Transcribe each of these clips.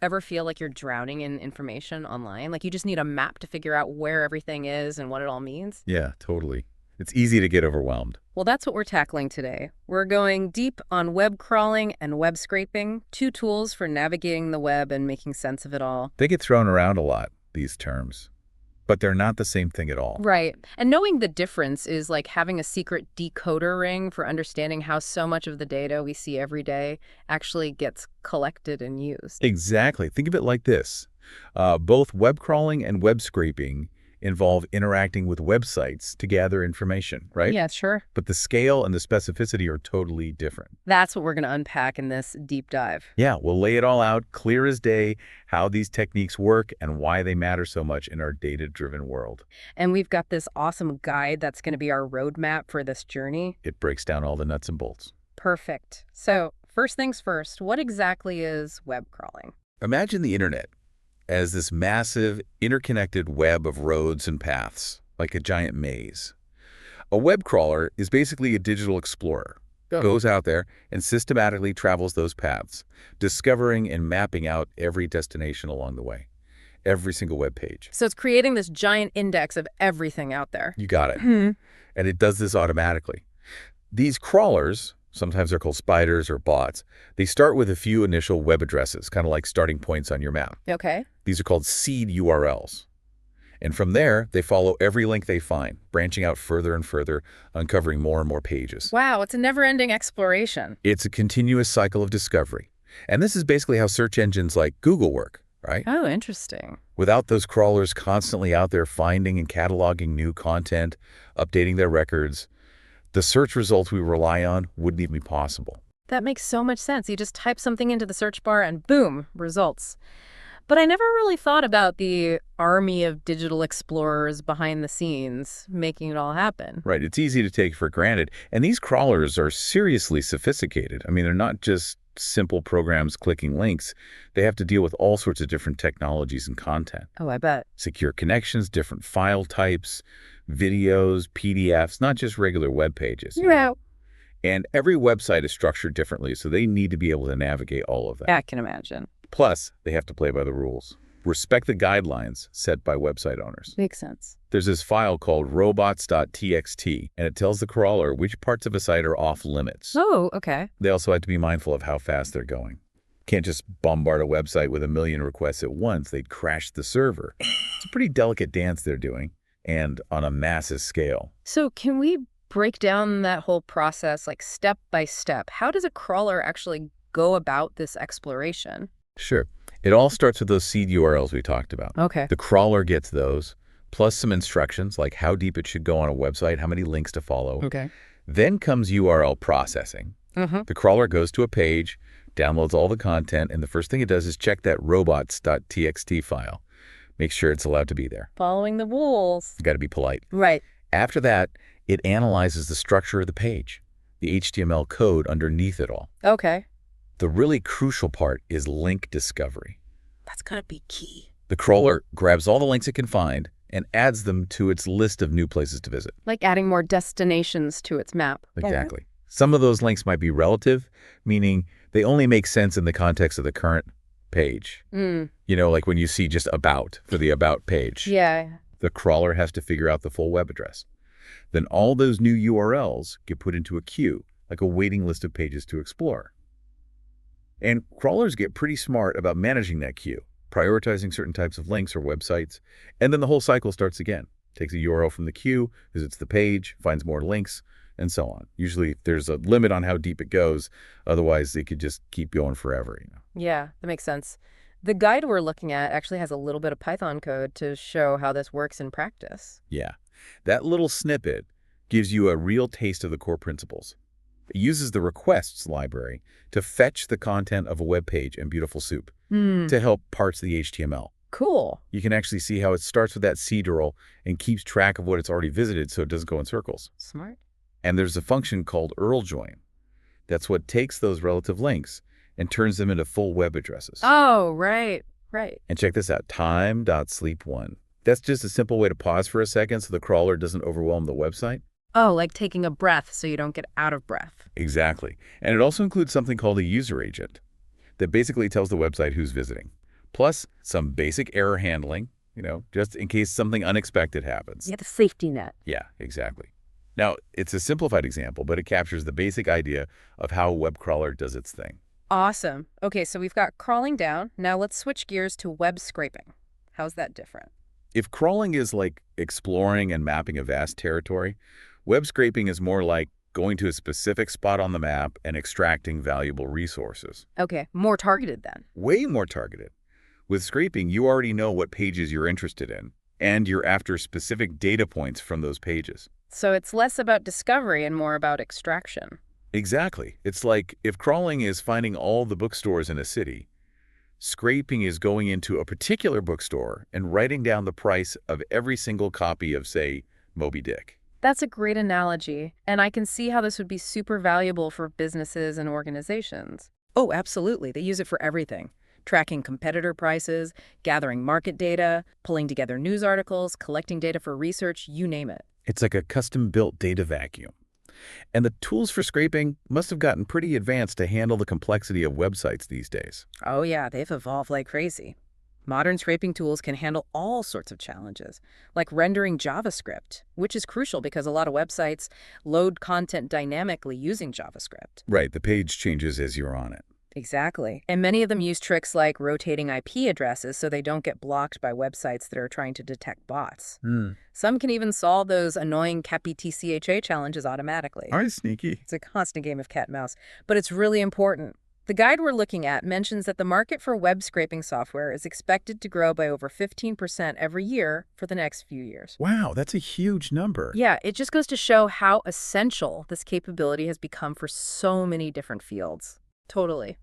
ever feel like you're drowning in information online? Like you just need a map to figure out where everything is and what it all means? Yeah, totally. It's easy to get overwhelmed. Well, that's what we're tackling today. We're going deep on web crawling and web scraping, two tools for navigating the web and making sense of it all. They get thrown around a lot, these terms, but they're not the same thing at all. Right. And knowing the difference is like having a secret decoder ring for understanding how so much of the data we see every day actually gets collected and used. Exactly. Think of it like this. Both web crawling and web scraping involve interacting with websites to gather information, right? Yeah, sure. But the scale and the specificity are totally different. That's what we're going to unpack in this deep dive. Yeah, we'll lay it all out, clear as day, how these techniques work and why they matter so much in our data-driven world. And we've got this awesome guide that's going to be our roadmap for this journey. It breaks down all the nuts and bolts. Perfect. So, first things first, what exactly is web crawling? Imagine the internet as this massive, interconnected web of roads and paths, like a giant maze. A web crawler is basically a digital explorer. Goes out there and systematically travels those paths, discovering and mapping out every destination along the way, every single web page. So it's creating this giant index of everything out there. You got it. And it does this automatically. These crawlers, sometimes they're called spiders or bots, they start with a few initial web addresses, kind of like starting points on your map. Okay. These are called seed URLs. And from there, they follow every link they find, branching out further and further, uncovering more and more pages. Wow, it's a never-ending exploration. It's a continuous cycle of discovery. And this is basically how search engines like Google work, right? Oh, interesting. Without those crawlers constantly out there finding and cataloging new content, updating their records, the search results we rely on wouldn't even be possible. That makes so much sense. You just type something into the search bar and boom, results. But I never really thought about the army of digital explorers behind the scenes making it all happen. Right. It's easy to take for granted. And these crawlers are seriously sophisticated. I mean, they're not just simple programs clicking links. They have to deal with all sorts of different technologies and content. Oh, I bet. Secure connections, different file types, videos, PDFs, not just regular web pages. Yeah. And every website is structured differently, so they need to be able to navigate all of that. I can imagine. Plus, they have to play by the rules. Respect the guidelines set by website owners. Makes sense. There's this file called robots.txt, and it tells the crawler which parts of a site are off limits. Oh, okay. They also have to be mindful of how fast they're going. Can't just bombard a website with 1 million requests at once. They'd crash the server. It's a pretty delicate dance they're doing, and on a massive scale. So can we break down that whole process like step by step? How does a crawler actually go about this exploration? Sure. It all starts with those seed URLs we talked about. Okay. The crawler gets those, plus some instructions like how deep it should go on a website, how many links to follow. Okay. Then comes URL processing. The crawler goes to a page, downloads all the content, and the first thing it does is check that robots.txt file. Make sure it's allowed to be there. Following the rules. You got to be polite. Right. After that, it analyzes the structure of the page, the HTML code underneath it all. Okay. The really crucial part is link discovery. That's gotta be key. The crawler grabs all the links it can find and adds them to its list of new places to visit. Like adding more destinations to its map. Exactly. Some of those links might be relative, meaning they only make sense in the context of the current page. You know, like when you see just about for the about page. Yeah. The crawler has to figure out the full web address. Then all those new URLs get put into a queue, like a waiting list of pages to explore. And crawlers get pretty smart about managing that queue, prioritizing certain types of links or websites, and then the whole cycle starts again. Takes a URL from the queue, visits the page, finds more links, and so on. Usually there's a limit on how deep it goes, otherwise it could just keep going forever. Yeah, that makes sense. The guide we're looking at actually has a little bit of Python code to show how this works in practice. Yeah, that little snippet gives you a real taste of the core principles. It uses the requests library to fetch the content of a web page in Beautiful Soup to help parse the HTML. Cool. You can actually see how it starts with that seed URL and keeps track of what it's already visited so it doesn't go in circles. Smart. And there's a function called URL join. That's what takes those relative links and turns them into full web addresses. Oh, right. Right. And check this out, time.sleep1. That's just a simple way to pause for a second so the crawler doesn't overwhelm the website. Oh, like taking a breath so you don't get out of breath. Exactly. And it also includes something called a user agent that basically tells the website who's visiting. plus some basic error handling, just in case something unexpected happens. Yeah, the safety net. Yeah, exactly. Now, it's a simplified example, but it captures the basic idea of how a web crawler does its thing. Awesome. Okay, so we've got crawling down. Now let's switch gears to web scraping. How's that different? If crawling is like exploring and mapping a vast territory, web scraping is more like going to a specific spot on the map and extracting valuable resources. Okay, more targeted then. Way more targeted. With scraping, you already know what pages you're interested in, and you're after specific data points from those pages. So it's less about discovery and more about extraction. Exactly. It's like if crawling is finding all the bookstores in a city, scraping is going into a particular bookstore and writing down the price of every single copy of, say, Moby Dick. That's a great analogy, and I can see how this would be super valuable for businesses and organizations. Oh, absolutely. They use it for everything. Tracking competitor prices, gathering market data, pulling together news articles, collecting data for research, you name it. It's like a custom-built data vacuum. And the tools for scraping must have gotten pretty advanced to handle the complexity of websites these days. Oh yeah, they've evolved like crazy. Modern scraping tools can handle all sorts of challenges, like rendering JavaScript, which is crucial because a lot of websites load content dynamically using JavaScript. Right, the page changes as you're on it. Exactly. And many of them use tricks like rotating IP addresses so they don't get blocked by websites that are trying to detect bots. Some can even solve those annoying CAPI-TCHA challenges automatically. All right, sneaky. It's a constant game of cat and mouse, but it's really important. The guide we're looking at mentions that the market for web scraping software is expected to grow by over 15% every year for the next few years. Wow, that's a huge number. Yeah, it just goes to show how essential this capability has become for so many different fields. Totally.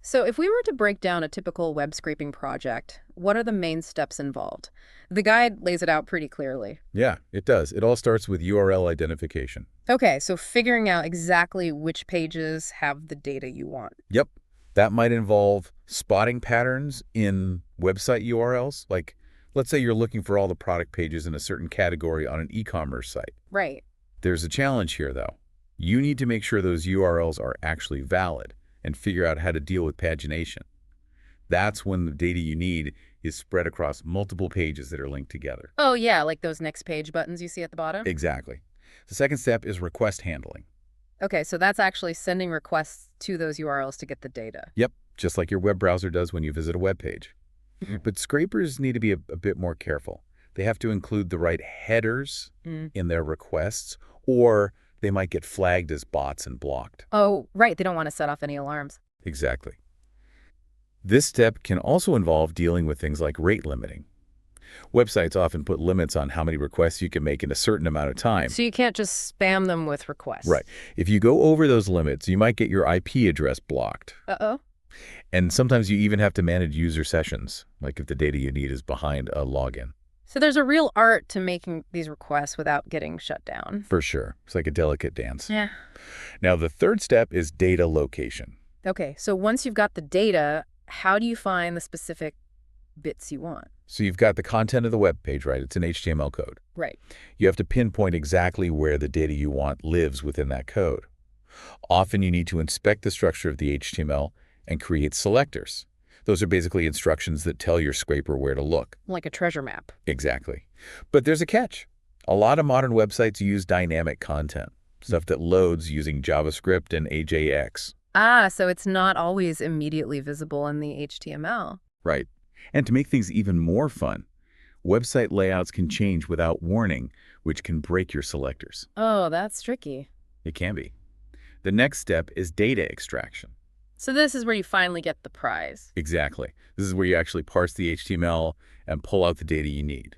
So if we were to break down a typical web scraping project, what are the main steps involved? The guide lays it out pretty clearly. Yeah, it does. It all starts with URL identification. Okay, so figuring out exactly which pages have the data you want. Yep. That might involve spotting patterns in website URLs. Like, let's say you're looking for all the product pages in a certain category on an e-commerce site. Right. There's a challenge here, though. You need to make sure those URLs are actually valid and figure out how to deal with pagination. That's when the data you need is spread across multiple pages that are linked together. Oh yeah, like those next page buttons you see at the bottom? Exactly. The second step is request handling. Okay, so that's actually sending requests to those URLs to get the data. Yep, just like your web browser does when you visit a web page. But scrapers need to be a bit more careful. They have to include the right headers in their requests, or they might get flagged as bots and blocked. Oh, right. They don't want to set off any alarms. Exactly. This step can also involve dealing with things like rate limiting. Websites often put limits on how many requests you can make in a certain amount of time. So you can't just spam them with requests. Right. If you go over those limits, you might get your IP address blocked. Uh-oh. And sometimes you even have to manage user sessions, like if the data you need is behind a login. So there's a real art to making these requests without getting shut down. For sure. It's like a delicate dance. Yeah. Now, the third step is data location. Okay, so once you've got the data, how do you find the specific bits you want? So you've got the content of the web page, right? It's an HTML code. Right. You have to pinpoint exactly where the data you want lives within that code. Often you need to inspect the structure of the HTML and create selectors. Those are basically instructions that tell your scraper where to look. Like a treasure map. Exactly. But there's a catch. A lot of modern websites use dynamic content, stuff that loads using JavaScript and AJAX. Ah, so it's not always immediately visible in the HTML. Right. And to make things even more fun, website layouts can change without warning, which can break your selectors. Oh, that's tricky. It can be. The next step is data extraction. So this is where you finally get the prize. Exactly. This is where you actually parse the HTML and pull out the data you need.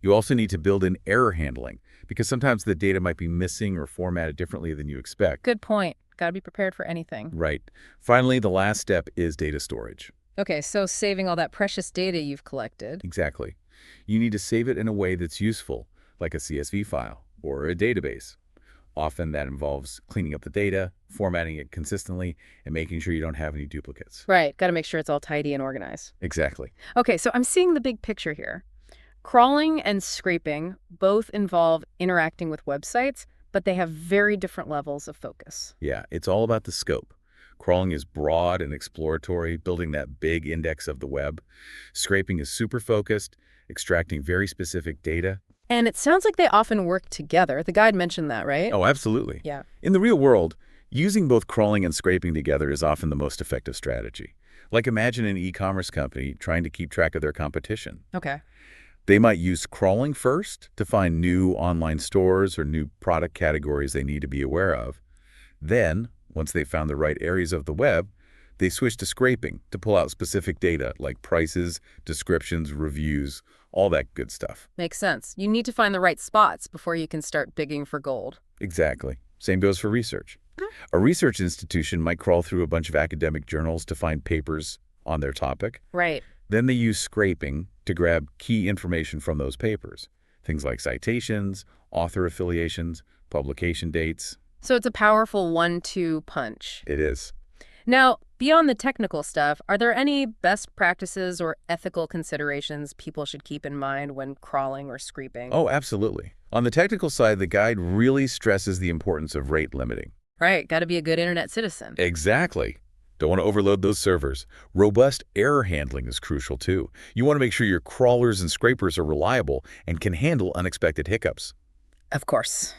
You also need to build in error handling, because sometimes the data might be missing or formatted differently than you expect. Good point. Got to be prepared for anything. Right. Finally, the last step is data storage. Okay, so saving all that precious data you've collected. Exactly. You need to save it in a way that's useful, like a CSV file or a database. Often that involves cleaning up the data, formatting it consistently, and making sure you don't have any duplicates. Right, got to make sure it's all tidy and organized. Exactly. Okay, so I'm seeing the big picture here. Crawling and scraping both involve interacting with websites, but they have very different levels of focus. Yeah, it's all about the scope. Crawling is broad and exploratory, building that big index of the web. Scraping is super focused, extracting very specific data. And it sounds like they often work together. The guide mentioned that, right? Oh, absolutely. Yeah. In the real world, using both crawling and scraping together is often the most effective strategy. Like imagine an e-commerce company trying to keep track of their competition. Okay. They might use crawling first to find new online stores or new product categories they need to be aware of. Then, once they've found the right areas of the web, they switch to scraping to pull out specific data like prices, descriptions, reviews, all that good stuff. Makes sense. You need to find the right spots before you can start digging for gold. Exactly. Same goes for research. A research institution might crawl through a bunch of academic journals to find papers on their topic. Right. Then they use scraping to grab key information from those papers. Things like citations, author affiliations, publication dates. So it's a powerful 1-2 punch. It is. Now, beyond the technical stuff, are there any best practices or ethical considerations people should keep in mind when crawling or scraping? Oh, absolutely. On the technical side, the guide really stresses the importance of rate limiting. Right, got to be a good internet citizen. Exactly. Don't want to overload those servers. Robust error handling is crucial too. You want to make sure your crawlers and scrapers are reliable and can handle unexpected hiccups. Of course.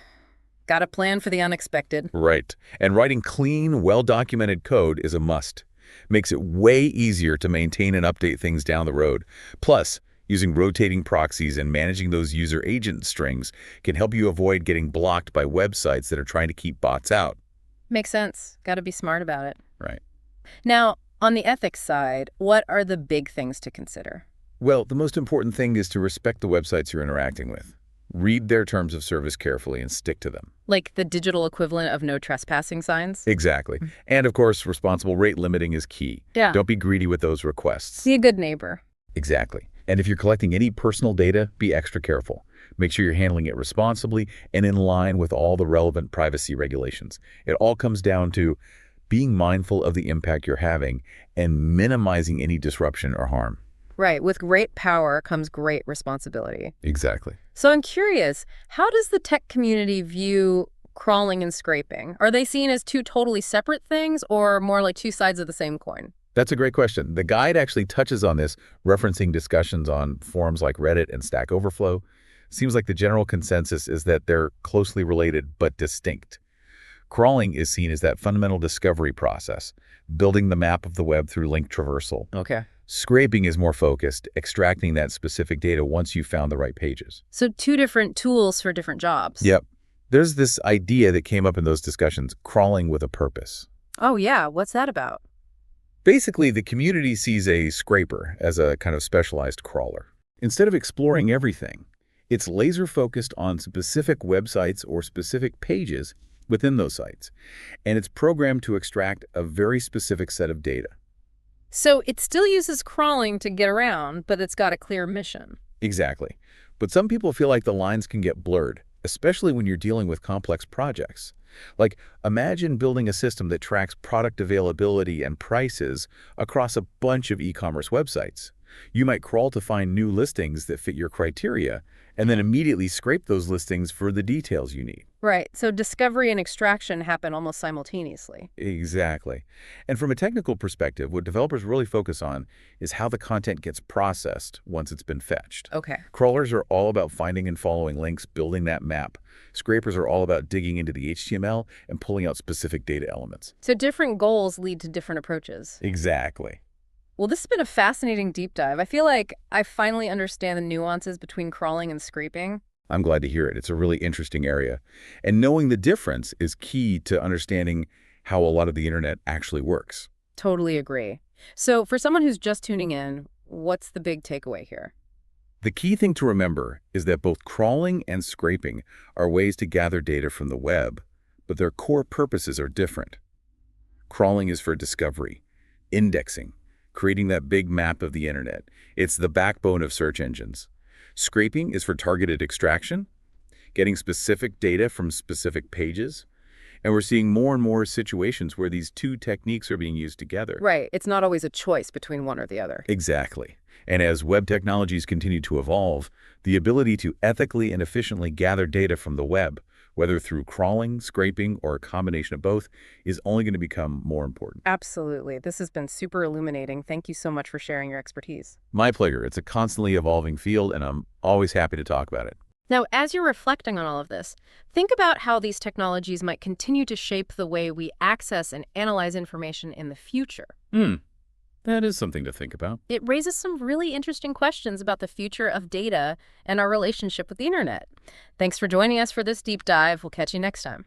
Got a plan for the unexpected. Right. And writing clean, well-documented code is a must. Makes it way easier to maintain and update things down the road. Plus, using rotating proxies and managing those user agent strings can help you avoid getting blocked by websites that are trying to keep bots out. Makes sense. Got to be smart about it. Right. Now, on the ethics side, what are the big things to consider? Well, the most important thing is to respect the websites you're interacting with. Read their terms of service carefully and stick to them. Like the digital equivalent of no trespassing signs? Exactly. And of course, responsible rate limiting is key. Yeah. Don't be greedy with those requests. Be a good neighbor. Exactly. And if you're collecting any personal data, be extra careful. Make sure you're handling it responsibly and in line with all the relevant privacy regulations. It all comes down to being mindful of the impact you're having and minimizing any disruption or harm. Right. With great power comes great responsibility. Exactly. So I'm curious, how does the tech community view crawling and scraping? Are they seen as two totally separate things or more like two sides of the same coin? That's a great question. The guide actually touches on this, referencing discussions on forums like Reddit and Stack Overflow. Seems like the general consensus is that they're closely related but distinct. Crawling is seen as that fundamental discovery process, building the map of the web through link traversal. Okay. Scraping is more focused, extracting that specific data once you've found the right pages. So two different tools for different jobs. Yep. There's this idea that came up in those discussions, crawling with a purpose. Oh, yeah. What's that about? Basically, the community sees a scraper as a kind of specialized crawler. Instead of exploring everything, it's laser-focused on specific websites or specific pages within those sites, and it's programmed to extract a very specific set of data. So it still uses crawling to get around, but it's got a clear mission. Exactly. But some people feel like the lines can get blurred, especially when you're dealing with complex projects. Like, imagine building a system that tracks product availability and prices across a bunch of e-commerce websites. You might crawl to find new listings that fit your criteria, and then immediately scrape those listings for the details you need. Right. So discovery and extraction happen almost simultaneously. Exactly. And from a technical perspective, what developers really focus on is how the content gets processed once it's been fetched. Okay. Crawlers are all about finding and following links, building that map. Scrapers are all about digging into the HTML and pulling out specific data elements. So different goals lead to different approaches. Exactly. Well, this has been a fascinating deep dive. I feel like I finally understand the nuances between crawling and scraping. I'm glad to hear it. It's a really interesting area. And knowing the difference is key to understanding how a lot of the internet actually works. Totally agree. So for someone who's just tuning in, what's the big takeaway here? The key thing to remember is that both crawling and scraping are ways to gather data from the web, but their core purposes are different. Crawling is for discovery, indexing, creating that big map of the internet. It's the backbone of search engines. Scraping is for targeted extraction, getting specific data from specific pages. And we're seeing more and more situations where these two techniques are being used together. Right. It's not always a choice between one or the other. Exactly. And as web technologies continue to evolve, the ability to ethically and efficiently gather data from the web, whether through crawling, scraping, or a combination of both, is only going to become more important. Absolutely. This has been super illuminating. Thank you so much for sharing your expertise. My pleasure. It's a constantly evolving field, and I'm always happy to talk about it. Now, as you're reflecting on all of this, think about how these technologies might continue to shape the way we access and analyze information in the future. That is something to think about. It raises some really interesting questions about the future of data and our relationship with the internet. Thanks for joining us for this deep dive. We'll catch you next time.